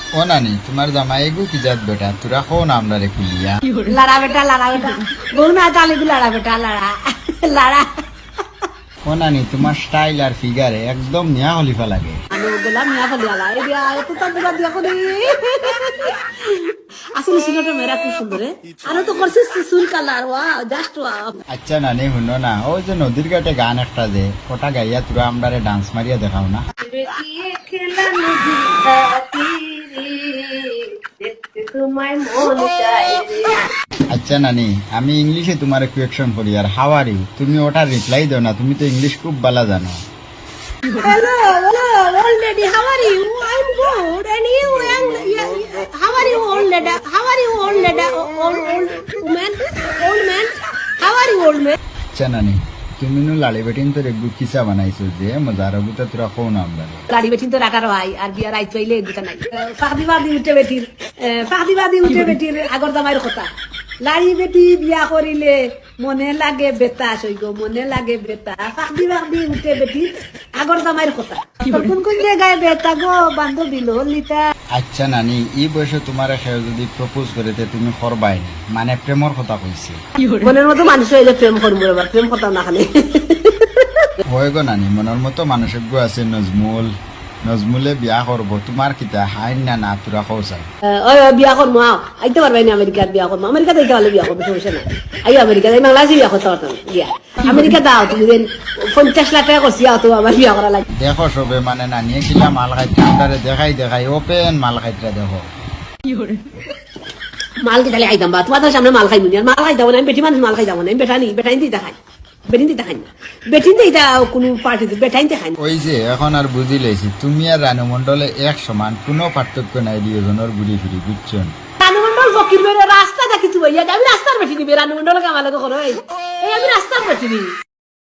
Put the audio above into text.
ও নানি তোমার জামাই গো কি জাত বেটা তোরা কোন আমরা রে কুলিয়া লাড়া বেটা বউ না তালে লাড়া বেটা লাড়া ও নানি তোমার স্টাইল আর ফিগারে একদম নিয়া হলিফা লাগে আমি গোলাম মিয়া ফলি আলা এই দিয়া এত তো বুঝা দিয়া করে আসলে সিনেমাটা মেরা খুব সুন্দর আর তো করছিস চুল কালার ওয়া জাস্ট ওয়া আচ্ছা নানি শুনো না ওই যে নদীর ঘাটে গান একটা যে ওটা গাইয়া তোরা আমরা ডান্স মারিয়া দেখাও না খেলা নদী দেখতে তোমায় মন চায় আচ্ছা নানি আমি ইংলিশে তোমার কোয়েকশন করি আর হাউ আর ইউ তুমি ওটা রিপ্লাই দাও না তুমি তো ইংলিশ খুব ভালো জানো Hello, old lady. How are you? I'm good. And you, how are you, old lady? How are you, old lady? Old man? Old man? How are you, old man? আচ্ছা নানি তুমি নো লাড়ি বেটিন তোর একটু কিসা বানাইছো যে মজার বুতা তোরা কোন আমরা গাড়ি বেঠিন তো রাখার হয় আর বিয়ার আইত পাইলে দুটা নাই ফাঁদি উঠে বেটির আগর দামাইর কথা লাড়ি বেটি বিয়া করিলে মনে লাগে বেতা সইগ মনে লাগে বেতা ফাঁদি উঠে বেটির আগর দামাইর কথা কোন কোন জায়গায় বেতা গো বান্ধবী ললিতা আচ্ছা নানি এই বয়সে তোমার খেয়ে যদি প্রপোজ করেতে তুমি করবাই না মানে প্রেমর কথা কইছে মনের মতো মানুষ হয়ে প্রেম করবো এবার প্রেম কথা না খালি হয় গো নানি মনের মতো মানুষের গো আছে নজমুলে বিয়া করবো তোমার কিতা হাইন না না তোরা কৌসাই ওই বিয়া করবো আইতে পারবাই না আমেরিকার বিয়া করবো আমেরিকাতে হলে বিয়া করবো সমস্যা না আই আমেরিকা বাংলাদেশে বিয়া করতে পারতাম গিয়া আমেরিকা দাও তুমি 50 লাখ টাকা করছি তো আমার বিয়া করা লাগে দেখো সবে মানে নানিয়ে কিলা মাল খাইতে আমরারে দেখাই ওপেন মাল খাইতে দেখো মাল কি তাহলে খাইতাম বা তোমাদের সামনে মাল খাই মুনি মাল খাইতাম না বেটি মানুষ মাল খাইতাম না বেটাইন দিতে খাই বেটিন দিতে খাই না বেটিন দিতে কোনো পার্টি বেটাইন দিতে খাই ওই যে এখন আর বুঝি লেছি তুমি আর রানু মন্ডলে এক সমান কোনো পার্থক্য নাই দুজনের ঘুরি ফিরি বুঝছো রানুমন্ডল ফকির রাস্তা দেখি তুই আমি রাস্তার বেটি নিবি রানুমন্ডল কামালে করো এই আমি রাস্তার বেটি নিবি